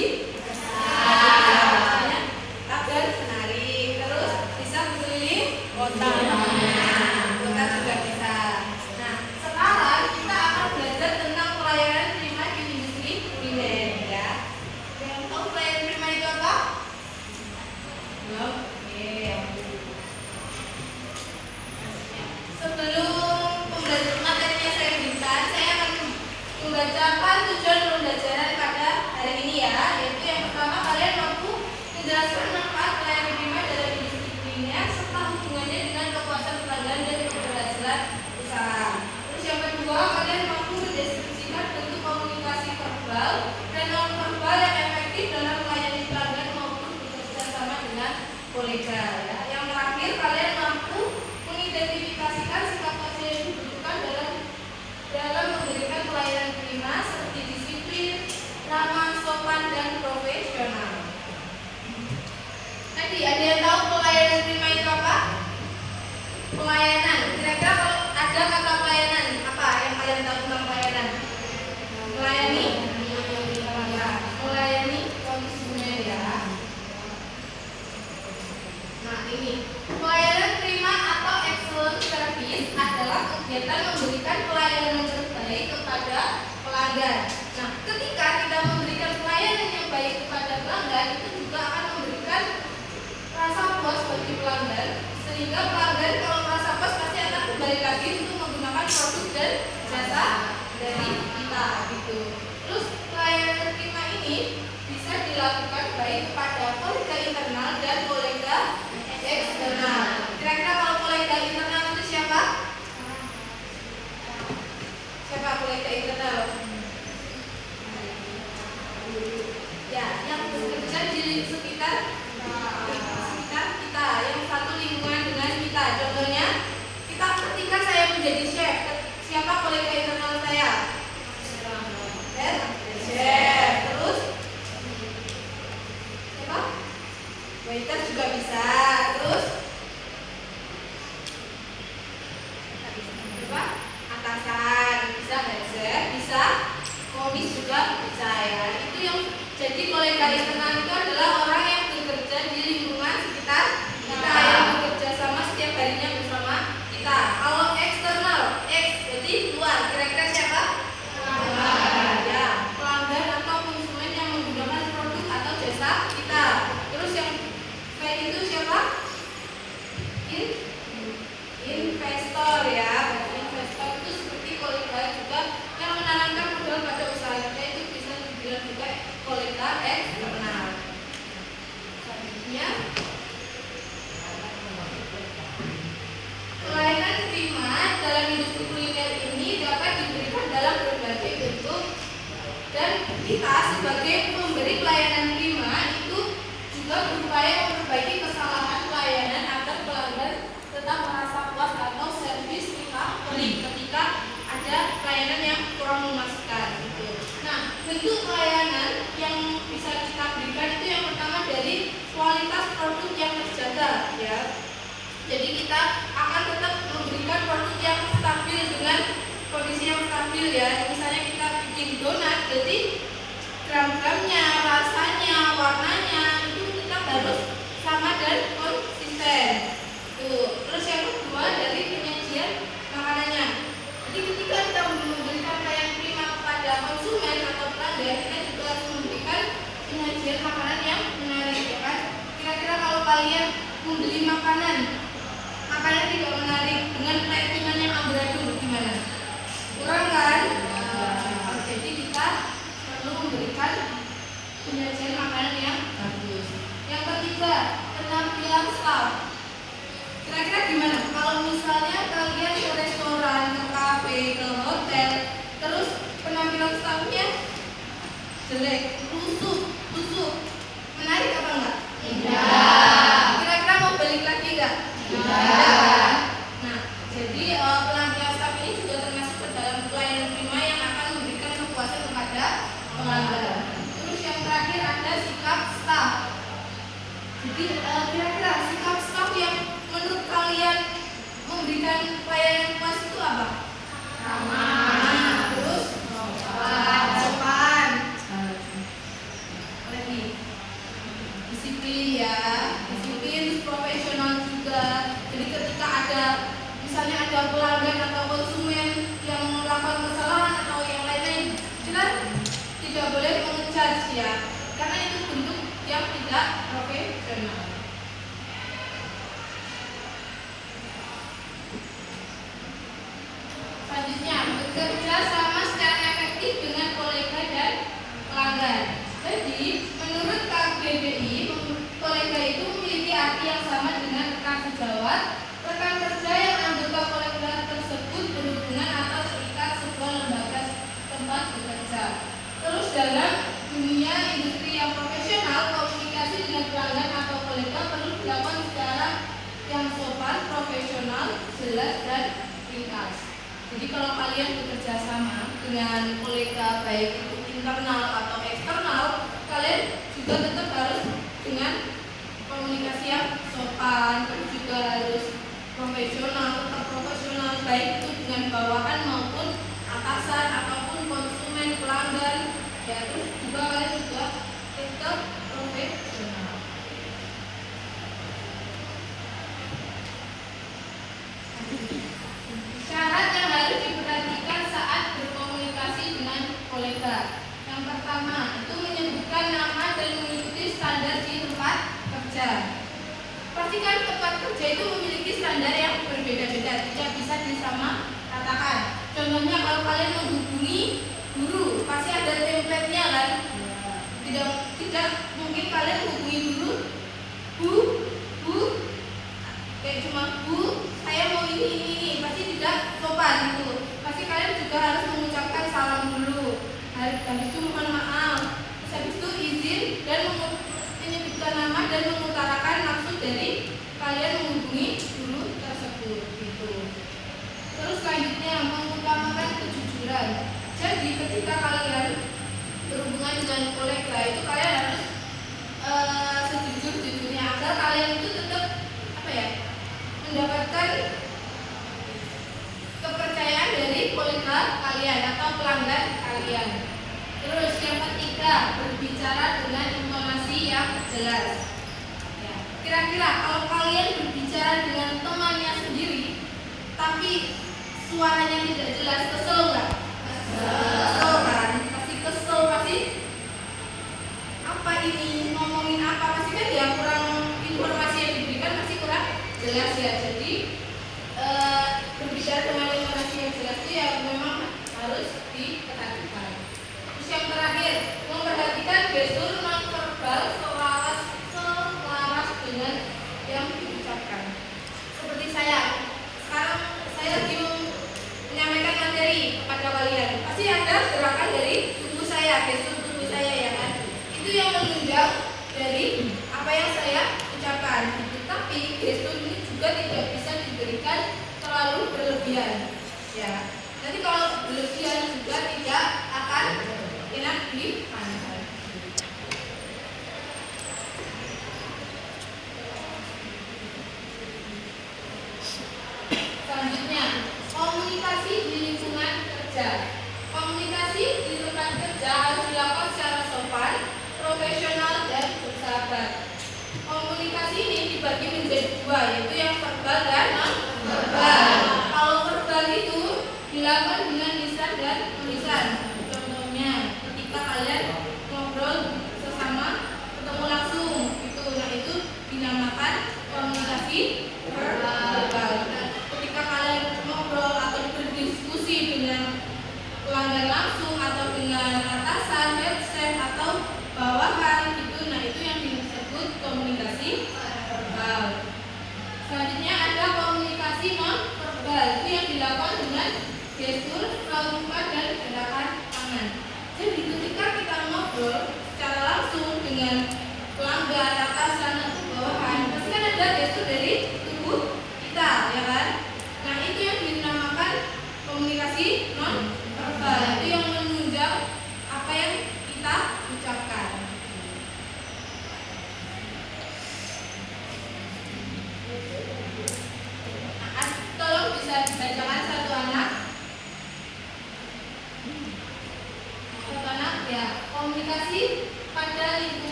lebih agar menarik, terus bisa berkeliling kota. Kota juga bisa. Nah, sekarang kita akan belajar tentang pelayanan prima di industri kuliner ya. Yang tahu pelayanan prima itu apa? Belum? Oke. Sebelum materinya saya berikan, saya akan membacakan tujuan pembelajaran pada hari ini ya. Yaitu yang pertama, kalian mampu menjelaskan manfaat pelayanan prima dalam industri kuliner serta hubungannya dengan kepuasan pelanggan dan keberhasilan usaha. Terus yang kedua, kalian mampu mendeskripsikan bentuk komunikasi verbal dan non verbal yang efektif dalam melayani pelanggan maupun bekerja sama dengan kolega ya. Yang terakhir, kalian mampu mengidentifikasikan sikap kerja yang dibutuhkan dalam memberikan pelayanan prima seperti disiplin, ramah, sopan, dan profesional. Tadi ada yang tahu pelayanan prima itu apa? Pelayanan. Kira-kira kalau ada kata pelayanan, apa yang kalian tahu tentang pelayanan? Melayani, ya, melayani konsumen ya. Nah ini, pelayanan prima atau excellent service adalah kegiatan memberikan pelayanan terbaik kepada pelanggan. Nah, ketika kita memberikan pelayanan yang baik kepada pelanggan, itu juga akan memberikan rasa puas bagi pelanggan, sehingga pelanggan kalau merasa puas pasti akan kembali lagi untuk menggunakan produk dan jasa dari kita gitu. Terus pelayanan prima ini bisa dilakukan baik kepada kolega internal dan kolega eksternal. Kira-kira kalau kolega internal itu siapa? Siapa kolega internal? Ya, yang bekerja di sekitar kita, yang satu lingkungan dengan kita. Contohnya, ketika saya menjadi chef, siapa kolega internal saya? Chef. Terus siapa? Waiter juga bisa. Terus siapa? Atasan bisa, head chef bisa, komis juga bisa ya. Itu yang jadi kolega internal itu adalah orang yang bekerja di lingkungan sekitar kita, yang bekerja sama setiap harinya bersama kita. Kalau eksternal, jadi luar, kira-kira siapa? Ya, pelanggan atau konsumen yang menggunakan produk atau jasa kita. Terus yang kayak itu siapa? Investor ya. Investor itu seperti kolega juga yang menanamkan modal pada usaha kita, itu bisa dibilang juga kolega eksternal. Selanjutnya, pelayanan prima dalam industri kuliner ini dapat diberikan dalam berbagai bentuk, dan kita sebagai pemberi pelayanan prima itu juga berupaya memperbaiki kesalahan pelayanan agar pelanggan tetap merasa puas atau servis kita ketika ada pelayanan yang kurang memuaskan gitu. Nah, bentuk pelayanan yang bisa kita berikan itu yang pertama dari kualitas produk yang terjaga ya. Jadi kita akan tetap memberikan produk yang stabil dengan kondisi yang stabil ya. Misalnya kita bikin donat, jadi gram-gramnya, rasanya, warnanya itu tetap harus sama dan konsisten. Tuh. Terus yang kedua dari penyajian makanannya. Jadi ketika kita memberikan pelayanan prima kepada konsumen atau pelanggan, kita juga harus memberikan penyajian makanan yang menarik ya kan. Kira-kira kalau kalian membeli makanan tidak menarik dengan platingan yang amburadul gimana? Kurang kan? Jadi kita perlu memberikan penyajian makanan yang bagus. Yang ketiga, penampilan staff. Kira-kira gimana? Kalau misalnya kalian ke restoran, ke kafe, ke hotel, terus penampilan staffnya jelek, rusuk, menarik apa enggak? Tidak. Kira-kira mau balik lagi enggak? Tidak. Nah, jadi penampilan staff ini juga termasuk ke dalam pelayanan prima yang akan memberikan kepuasan kepada pelanggan. Terus yang terakhir ada sikap staff. Jadi kira-kira sikap staff yang menurut kalian memberikan pelayanan puas itu apa? Ramah. Terus sopan. disiplin ya, disiplin, profesional juga. Jadi ketika ada misalnya ada pelanggan atau konsumen yang melakukan kesalahan atau yang lain-lain, kita tidak boleh mengecharge ya, karena itu bentuk yang tidak profesional. Selanjutnya, bekerja sama secara efektif dengan kolega dan pelanggan. Jadi, menurut KBBI, kolega itu memiliki arti yang sama dengan rekan sejawat, rekan kerja yang anggota kolega tersebut berhubungan atau terikat sebuah lembaga tempat bekerja. Terus dalam dunia industri yang profesional, komunikasi dengan pelanggan atau kolega perlu dilakukan secara yang sopan, profesional, jelas, dan ringkas. Jadi kalau kalian bekerja sama dengan kolega baik itu internal atau eksternal, kalian juga tetap harus dengan komunikasi yang sopan, terus juga harus profesional, tetap profesional baik itu dengan bawahan maupun atasan ataupun konsumen, pelanggan. Ya, terus juga kalian juga tetap profesional. Syarat yang harus diperhatikan saat berkomunikasi dengan kolega. Yang pertama, itu menyebutkan nama dan mengikuti standar di tempat kerja. Pastikan tempat kerja itu memiliki standar yang berbeda-beda, tidak bisa disamaratakan. Contohnya kalau kalian menghubungi guru, pasti ada template-nya kan? Tidak mungkin kalian menghubungi guru, Bu, kayak cuma Bu, saya mau ini, pasti tidak sopan gitu. Pasti kalian juga harus mengucapkan salam dulu. Habis itu mohon maaf. Habis itu izin dan menyebutkan nama dan mengutarakan maksud dari kalian menghubungi guru tersebut gitu. Terus selanjutnya mengutamakan kejujuran. Jadi ketika kalian berhubungan dengan kolega itu kalian harus sejujur-jujurnya agar kalian itu tetap mendapatkan kepercayaan dari kolega kalian atau pelanggan kalian. Terus yang ketiga, berbicara dengan intonasi yang jelas. Ya. Kira-kira kalau kalian berbicara dengan temannya sendiri, tapi suaranya tidak jelas, kesel nggak? Kesel kan? Pasti kesel, pasti apa ini ngomongin apa? Pasti kan ya kurang informasi yang diberikan pasti kurang jelas ya. Jadi berbicara dengan informasi yang jelas itu ya memang harus diperhatikan. Terus yang terakhir, memperhatikan gestur nonverbal selaras dengan yang diucapkan. Seperti sekarang saya lagi menyampaikan materi kepada kalian. Pasti ada gerakan dari tubuh saya, gestur tubuh saya ya kan. Itu yang menunjang dari apa yang saya ucapkan. Tapi gestur ini juga tidak bisa diberikan terlalu berlebihan. Ya, nanti kalau berlebihan juga tidak akan enak dipandang. Selanjutnya, komunikasi di lingkungan kerja. Komunikasi di tempat kerja harus dilakukan secara sopan, profesional, dan bersahabat. Komunikasi ini dibagi menjadi dua, yaitu yang verbal dan non-verbal. Kalau verbal itu dilakukan dengan lisan dan tulisan. Contohnya, ketika kalian ngobrol sesama, ketemu langsung, itu dinamakan komunikasi verbal. Ketika kalian ngobrol atau berdiskusi dengan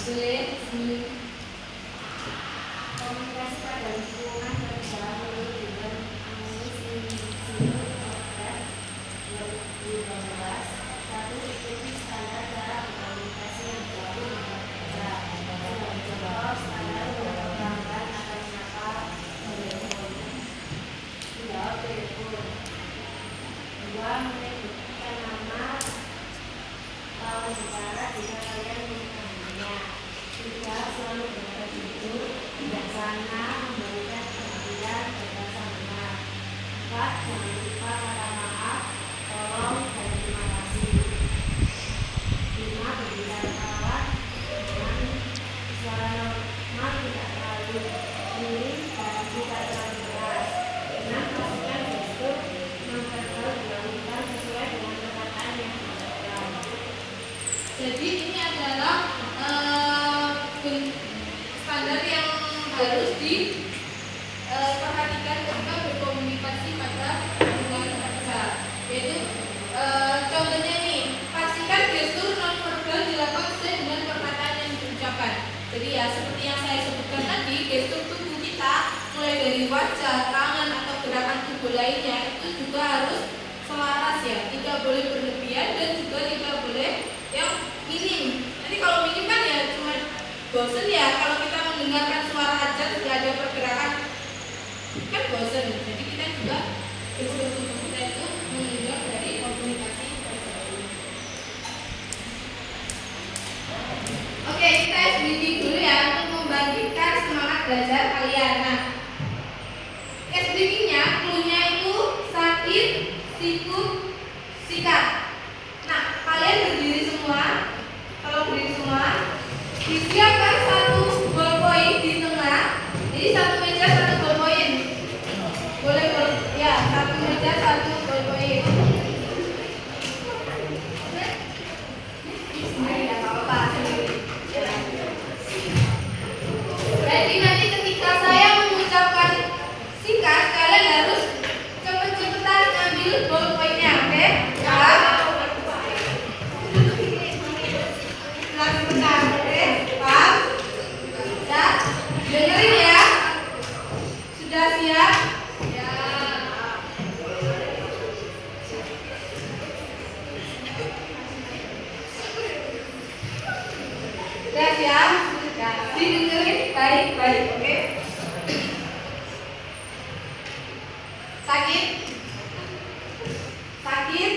Boleh. Komunikasi pada lingkungan kerja menurut dengan Institut Oxford 2012. Satu, ikuti standar cara berkomunikasi yang berlaku di kerja. Contoh standar pelanggan akan menyapa telepon. Menjawab telepon. Dua, menyebutkan nama lawan bicara jika kalian mengetahuinya. Tiga, selalu berkata jujur, bijaksana, memberikan perhatian, bersama. Empat, jangan lupa kata maaf, tolong, dan terima kasih. Lima, berbicara kawan dengan suara normal, tidak terlalu miring dan tidak terlalu keras. Enam, pastikan gestur nonverbal dilakukan sesuai dengan perkataan yang dilakukan. Jadi ini adalah standar yang harus diperhatikan ketika berkomunikasi pada lingkungan kerja. Yaitu contohnya nih, pastikan gestur nonverbal dilakukan sesuai dengan perkataan yang diucapkan. Jadi ya seperti yang saya sebutkan tadi, gestur tubuh kita mulai dari wajah, tangan atau gerakan tubuh lainnya itu juga harus selaras ya, tidak boleh berlebihan dan juga tidak boleh yang minim. Nanti kalau minim kan ya cuma bosen ya, kalau kita mendengarkan suara aja tidak ada pergerakan kan bosen. Jadi kita juga gestur tubuh kita itu menunjukkan dari komunikasi tersebut. Oke, kita sedikit dulu ya untuk membangkitkan semangat belajar kalian. Nah, SBK-nya clue-nya itu sakit, sikut, sikat. Nah, kalian berdiri semua. Kalau berdiri semua, disiapkan satu ballpoint di tengah. Jadi satu meja satu ballpoint. Boleh ya, satu meja satu ballpoint. Ya, apa-apa sendiri. Jadi nanti ketika saya mengucapkan sikat, kalian harus cepet-cepetan ambil ballpointnya, oke? Lakukan, oke? Paham? Ya, dengerin ya. Sudah siap? Ya. Sudah siap? Ya. Didengerin baik-baik, oke? Sakit? Sakit?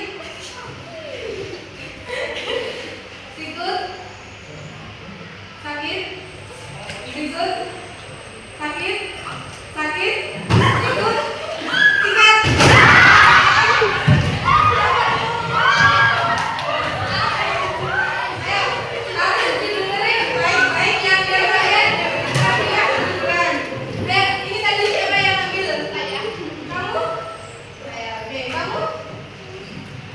Sikut? Sakit? Sikut? Sakit? Sakit? Sikut? Sikat? Harus didengerin baik-baik ya, biar kalian tidak kedudukan. Ini tadi siapa yang ambil? Saya. Kamu? Saya. Oke, kamu?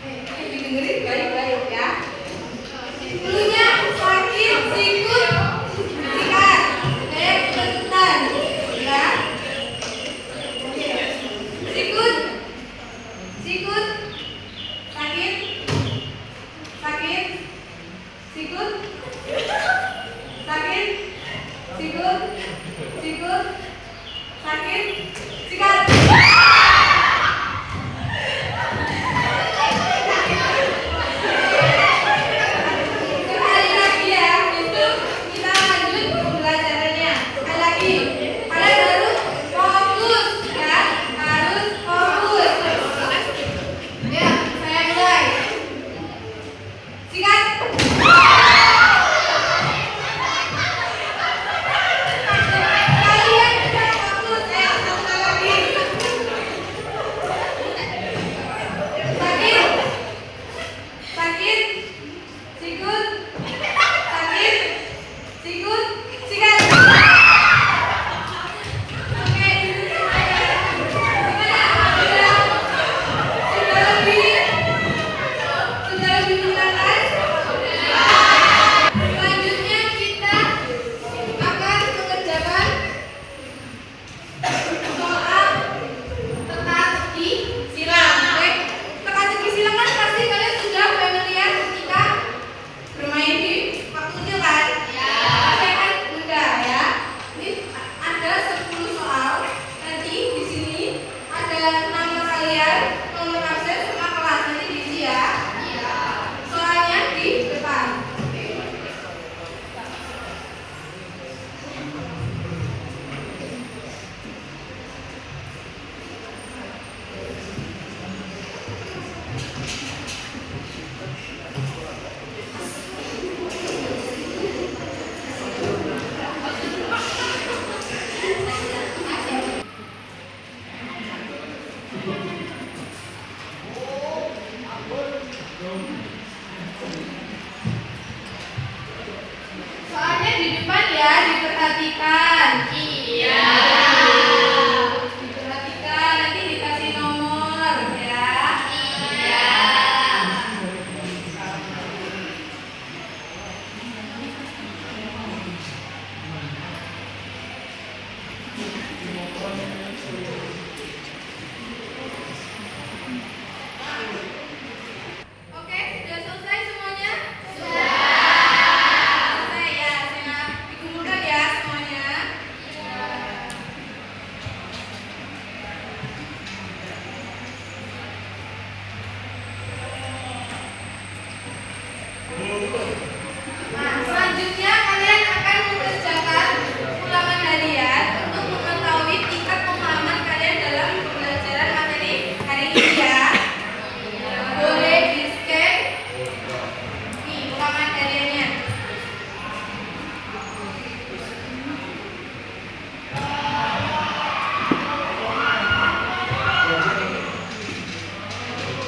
Ini didengerin baik-baik ya. Dulunya sakit, sikut, sikat. Saya ikutan, ya. Sikut, sikut, sakit, sakit, sikut, sakit, sikut, sikut, sakit, sikat. Sekali lagi ya, itu kita lanjut pembelajarannya. Sekali lagi, kalian harus fokus ya, harus fokus. Ya, saya mulai. Sikat. diperhatikan. Iya. Diperhatikan, nanti dikasih nomor ya. Iya. Oke, sudah selesai semuanya? Sudah. Selesai ya, saya dikumpulkan ya semuanya. Nah, selanjutnya kalian akan mengerjakan ulangan harian untuk mengetahui tingkat pemahaman kalian dalam pembelajaran materi hari ini ya. Boleh di-scan. Nih, ulangan hariannya.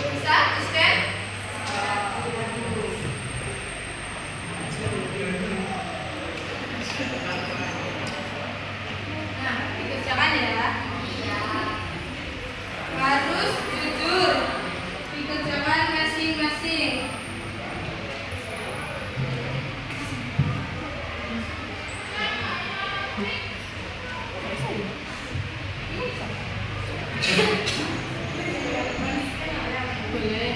Bisa di-scan? Nah, dikerjakan ya. Harus jujur. Dikerjakan masing-masing. Boleh.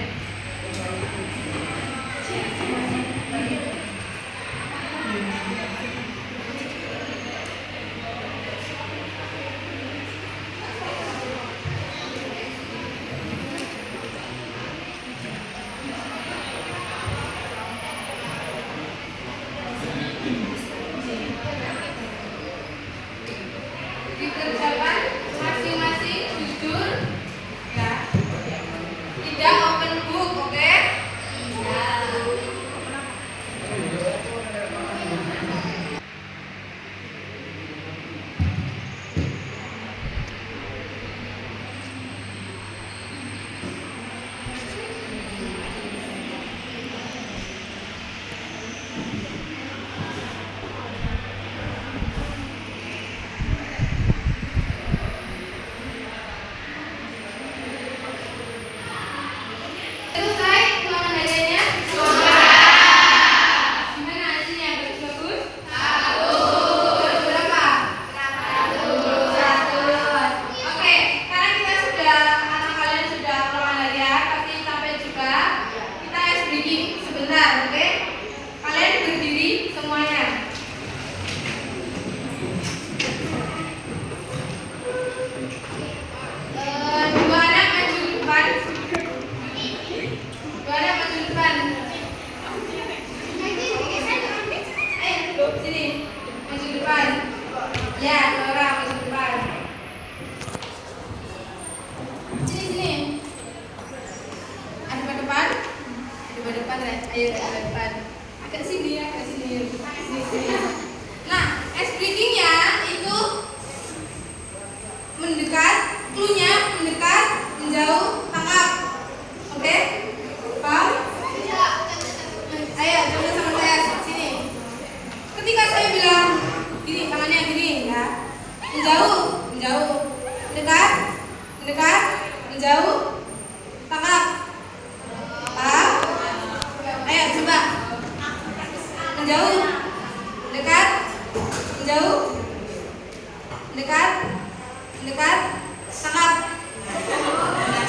Dikerjakan masing-masing jujur ya. Tidak open book, oke? Selesai ulangan hariannya? Gimana hasilnya? Bagus-bagus? Berapa? 100. Oke, karena kita sudah, anak kalian sudah ulangan harian, pasti sampai juga. Kita ice breaking sebentar, oke? Kalian berdiri semuanya. Dua anak maju ke depan. Dua anak maju ke depan. Ayo, sini. Maju ke depan. Ya, dua orang maju ke depan. Sini, sini. Ada depan. Ada depan, Ren. Ayo, ada depan. Agak sini ya, agak sini. Sini, sini. Nah, ice breaking-nya itu mendekat, clue-nya mendekat, menjauh, tangkap. Oke? Paham? Ayo, coba sama saya sini. Ketika saya bilang gini, tangannya gini ya. Menjauh, menjauh. Mendekat, mendekat, menjauh, tangkap. Paham? Ayo coba. Menjauh, mendekat, menjauh, mendekat, mendekat, tangkap.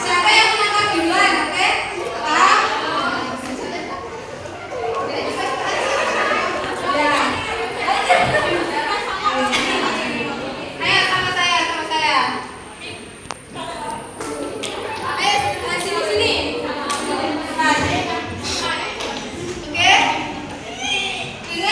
Siapa yang menangkap duluan, oke? Paham? Ya. Ayo sama saya, sama saya. Ayo, sini sini. Oke? Ingat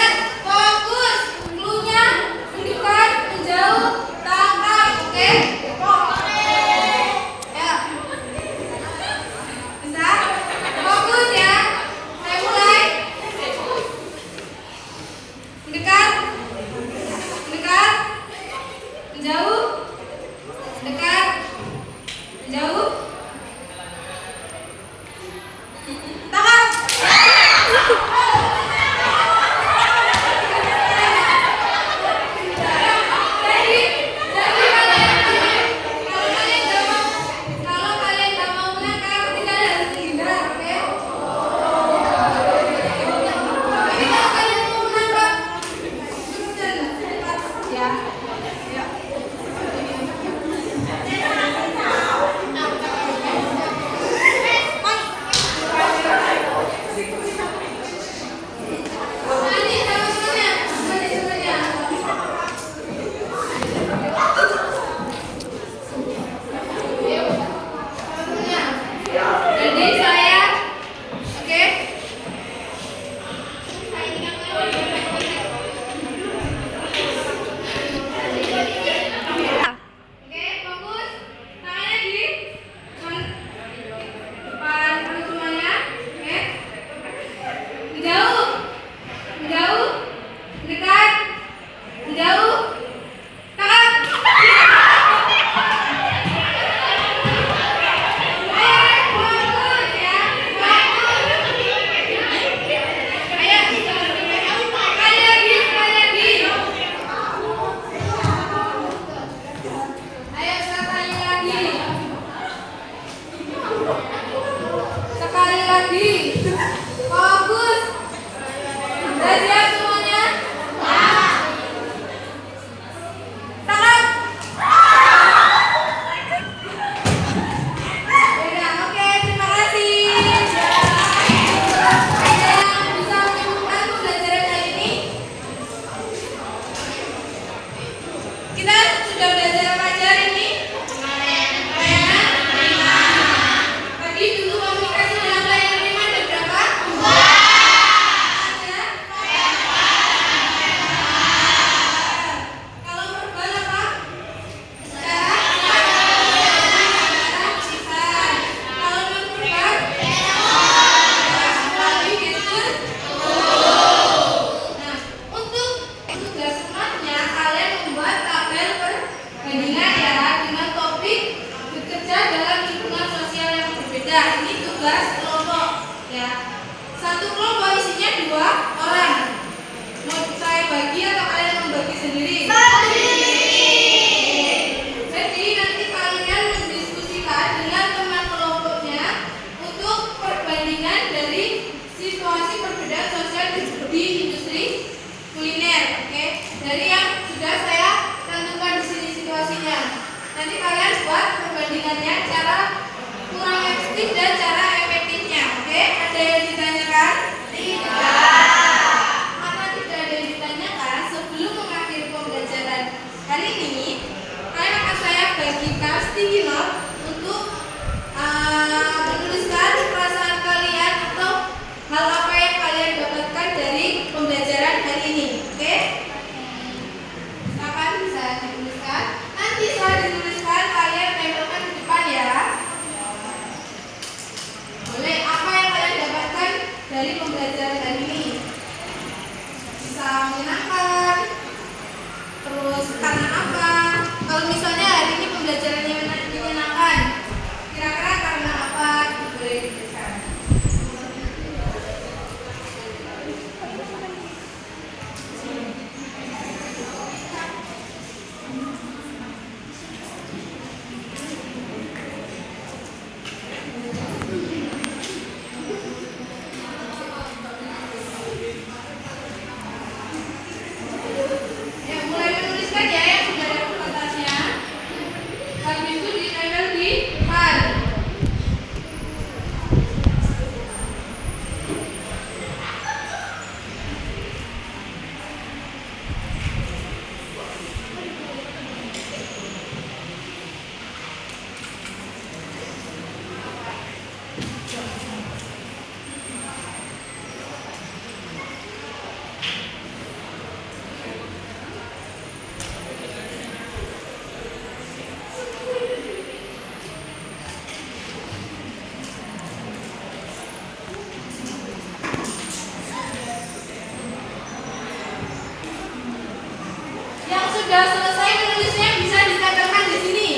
sudah selesai menulisnya bisa ditekankan di sini.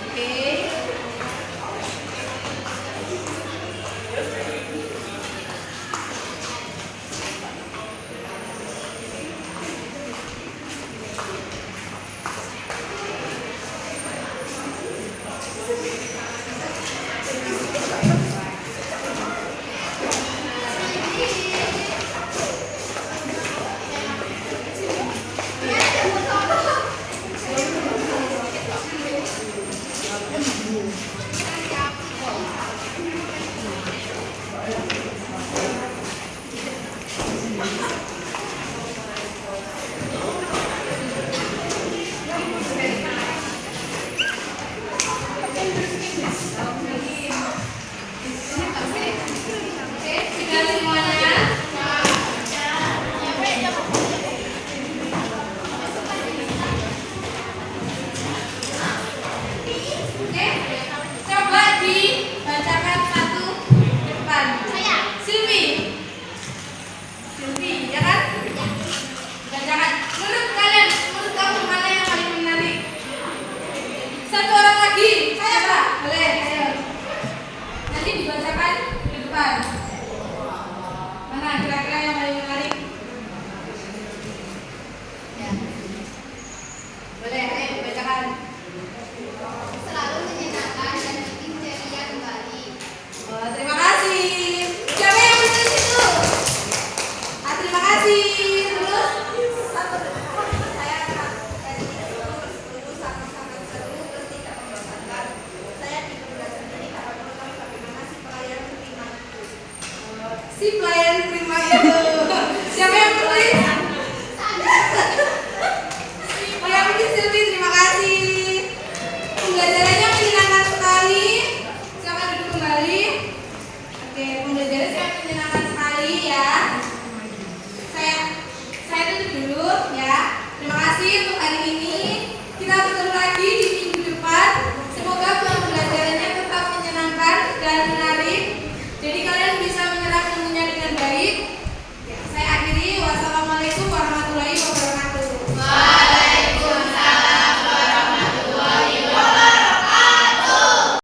Oke.